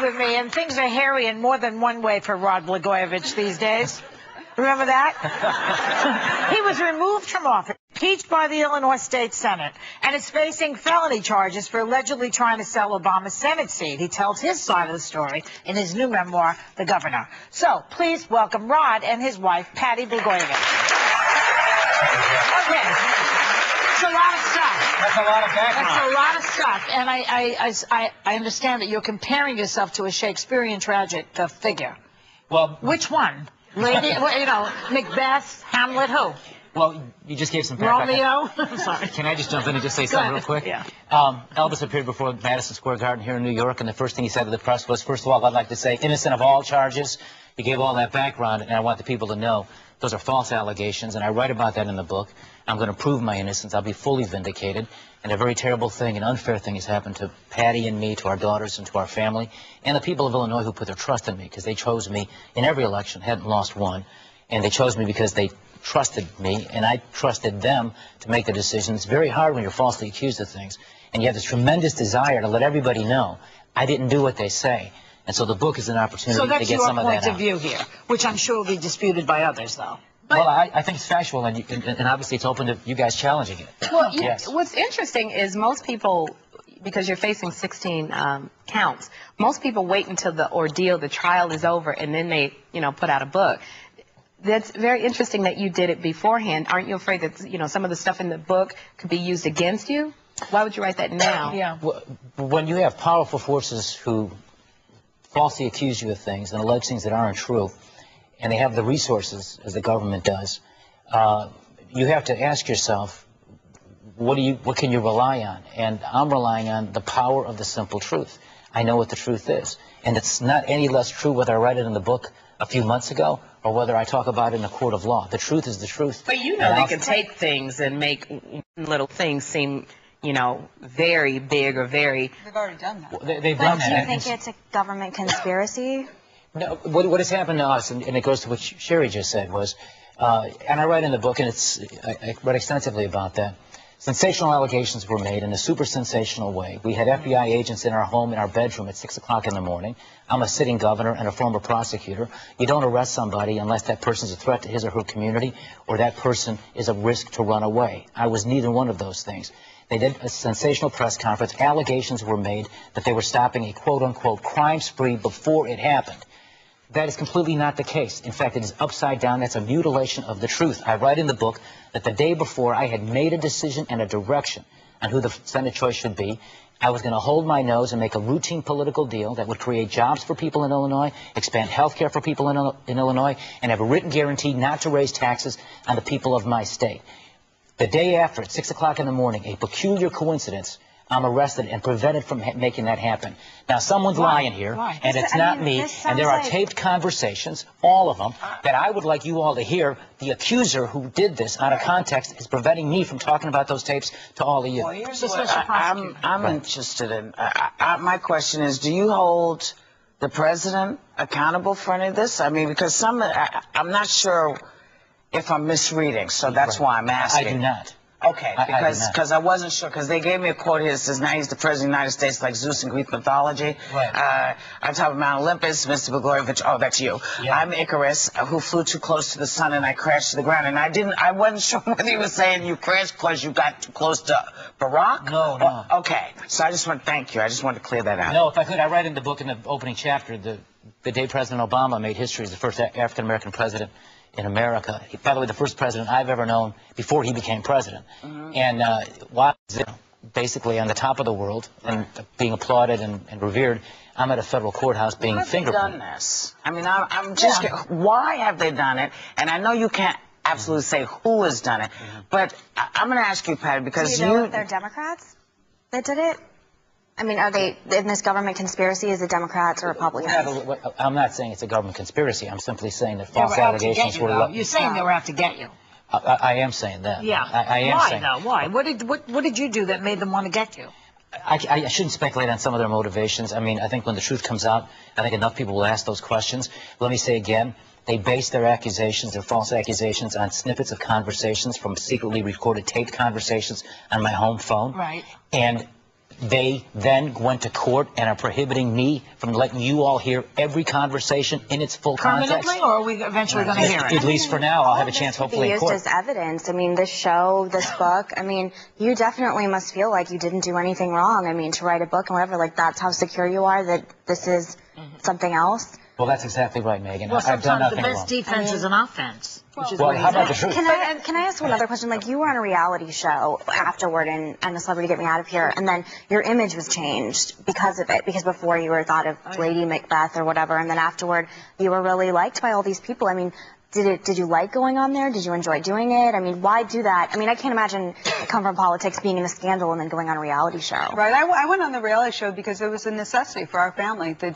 with me, and things are hairy in more than one way for Rod Blagojevich these days. Remember that? He was removed from office, impeached by the Illinois State Senate, and is facing felony charges for allegedly trying to sell Obama's Senate seat. He tells his side of the story in his new memoir, The Governor. So, please welcome Rod and his wife, Patti Blagojevich. Okay. It's a lot of stuff. That's a lot of background. That's a lot of stuff. And I understand that you're comparing yourself to a Shakespearean tragic figure. Well, which one? Lady, well, you know, Macbeth, Hamlet, who? Well, you just gave some background. Romeo? I'm sorry. Can I just jump in and just say something real quick? Yeah. Elvis appeared before Madison Square Garden here in New York, and the first thing he said to the press was, first of all, I'd like to say, innocent of all charges. He gave all that background, and I want the people to know those are false allegations, and I write about that in the book. I'm going to prove my innocence. I'll be fully vindicated. And a very terrible thing, an unfair thing has happened to Patti and me, to our daughters and to our family, and the people of Illinois who put their trust in me, because they chose me in every election, hadn't lost one. And they chose me because they trusted me, and I trusted them to make the decision. It's very hard when you're falsely accused of things, and you have this tremendous desire to let everybody know I didn't do what they say. And so the book is an opportunity to get some of that out. So that's your point of view here, which I'm sure will be disputed by others, though. But well, I think it's factual, and obviously it's open to you guys challenging it. Well, yes. What's interesting is most people, because you're facing 16 counts, most people wait until the ordeal, the trial is over, and then they, put out a book. That's very interesting that you did it beforehand. Aren't you afraid that, some of the stuff in the book could be used against you? Why would you write that now? Yeah. Well, when you have powerful forces who falsely accuse you of things and allege things that aren't true, and they have the resources, as the government does, you have to ask yourself, what can you rely on? And I'm relying on the power of the simple truth. I know what the truth is. And it's not any less true whether I write it in the book a few months ago or whether I talk about it in a court of law. The truth is the truth. But they can take things and make little things seem, very big or very... They've already done that. They've done that. Do you think it's a government conspiracy? No, what has happened to us, and it goes to what Sherry just said, was, and I write in the book, and I write extensively about that, sensational allegations were made in a super sensational way. We had FBI agents in our home, in our bedroom at 6 o'clock in the morning. I'm a sitting governor and a former prosecutor. You don't arrest somebody unless that person's a threat to his or her community or that person is a risk to run away. I was neither one of those things. They did a sensational press conference. Allegations were made that they were stopping a quote-unquote crime spree before it happened. That is completely not the case. In fact, it is upside down. That's a mutilation of the truth. I write in the book that the day before I had made a decision and a direction on who the Senate choice should be. I was going to hold my nose and make a routine political deal that would create jobs for people in Illinois, expand health care for people in Illinois, and have a written guarantee not to raise taxes on the people of my state. The day after, at 6 o'clock in the morning, a peculiar coincidence, I'm arrested and prevented from making that happen. Now, someone's lying here, and it's not me, and there are taped conversations, all of them, that I would like you all to hear. The accuser who did this out of context is preventing me from talking about those tapes to all of you. Well, here's what I'm interested in. My question is, do you hold the president accountable for any of this? I mean, because I'm not sure if I'm misreading, so that's why I'm asking. I do not. Okay, because I wasn't sure, because they gave me a quote here that says, now he's the president of the United States like Zeus in Greek mythology. Right. On top of Mount Olympus, Mr. Blagojevich, oh, that's you. Yeah. I'm Icarus, who flew too close to the sun and I crashed to the ground. And I wasn't sure whether he was saying you crashed because you got too close to Barack. No, no. Okay, so I just want to thank you. I just wanted to clear that out. No, if I could, I write in the book in the opening chapter, the day President Obama made history as the first African-American president in America. By the way, the first president I've ever known before he became president. And while basically on the top of the world and being applauded and revered, I'm at a federal courthouse being fingerprinted. Why have they done this? I mean, I'm just why have they done it? And I know you can't absolutely say who has done it, but I'm going to ask you, Patti, because do you know if they're Democrats that did it? I mean, are they in this government conspiracy? Is it Democrats or Republicans? I'm not saying it's a government conspiracy. I'm simply saying that false allegations were... You're saying they were out to get you. I am saying that. Yeah. I am Why, saying. though? Why? What did you do that made them want to get you? I shouldn't speculate on some of their motivations. I mean, I think when the truth comes out, I think enough people will ask those questions. Let me say again, they base their accusations, their false accusations, on snippets of conversations from secretly recorded taped conversations on my home phone. Right. And They then went to court and are prohibiting me from letting you all hear every conversation in its full context. Permanently, or are we eventually going to hear it? At least for now, I'll have a chance hopefully in used court. as evidence. I mean, this show, this book, I mean, you definitely must feel like you didn't do anything wrong. I mean, to write a book and whatever, like, that's how secure you are that this is something else. Well, that's exactly right, Megan. Well, I've done sometimes the nothing best wrong. defense is an offense. Well, how about the truth? Can I ask another question? Like, you were on a reality show afterward and The Celebrity Get Me Out of Here, and then your image was changed because of it, because before you were thought of Lady Macbeth or whatever, and then afterward you were really liked by all these people. I mean, did you like going on there? Did you enjoy doing it? I mean, why do that? I mean, I can't imagine come from politics, being in a scandal, and then going on a reality show. Right. I went on the reality show because it was a necessity for our family. The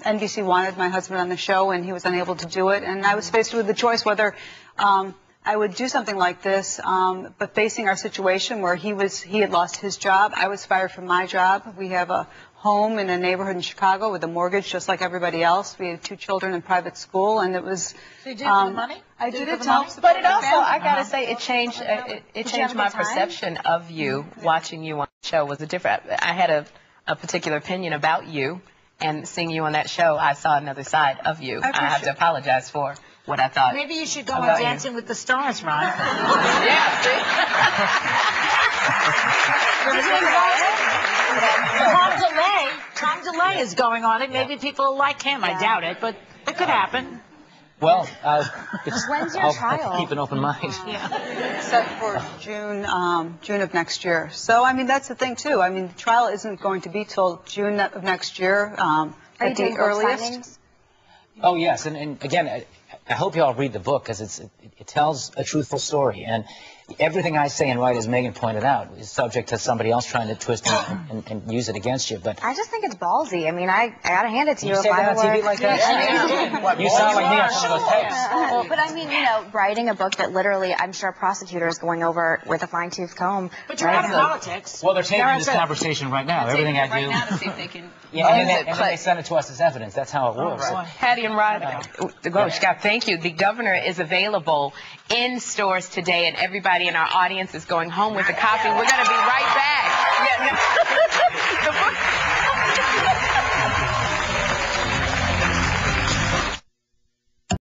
NBC wanted my husband on the show, and he was unable to do it. And I was faced with the choice whether I would do something like this, but facing our situation where he had lost his job, I was fired from my job. We have a home in a neighborhood in Chicago with a mortgage just like everybody else. We had 2 children in private school, and it was... So you did it for the money? I did it to But help it support my also, family. I gotta say, it changed. It changed my perception of you. Watching you on the show was a different. I had a particular opinion about you, and seeing you on that show, I saw another side of you. I have to apologize for what I thought. Maybe you should go on Dancing with the Stars, Ron. Yeah, Tom DeLay is going on it. Maybe people like him. I doubt it, but it could happen. Well, When's your I'll trial? keep an open mind. Set for June of next year. So, I mean, that's the thing, too. I mean, the trial isn't going to be till June of next year Are you at the doing book earliest. signings? Oh, yes. And again, I hope you all read the book because it tells a truthful story. And everything I say and write, as Megan pointed out, is subject to somebody else trying to twist and use it against you. But I just think it's ballsy. I mean, I gotta hand it to you. you say if I that on TV were- like that? You sound like me on some of those tapes. Well, but I mean, you know, writing a book that literally, I'm sure a prosecutor is going over with a fine-tooth comb. But you're out of politics. Well, they're taping this conversation right now. Everything I do. right now to see if they can Yeah, and use it, then but- they send it to us as evidence. That's how it works. Patty and Rod, Scott, thank you. The Governor is available in stores today, and everybody in our audience is going home with a copy. We're going to be right back. Yeah, no. The book-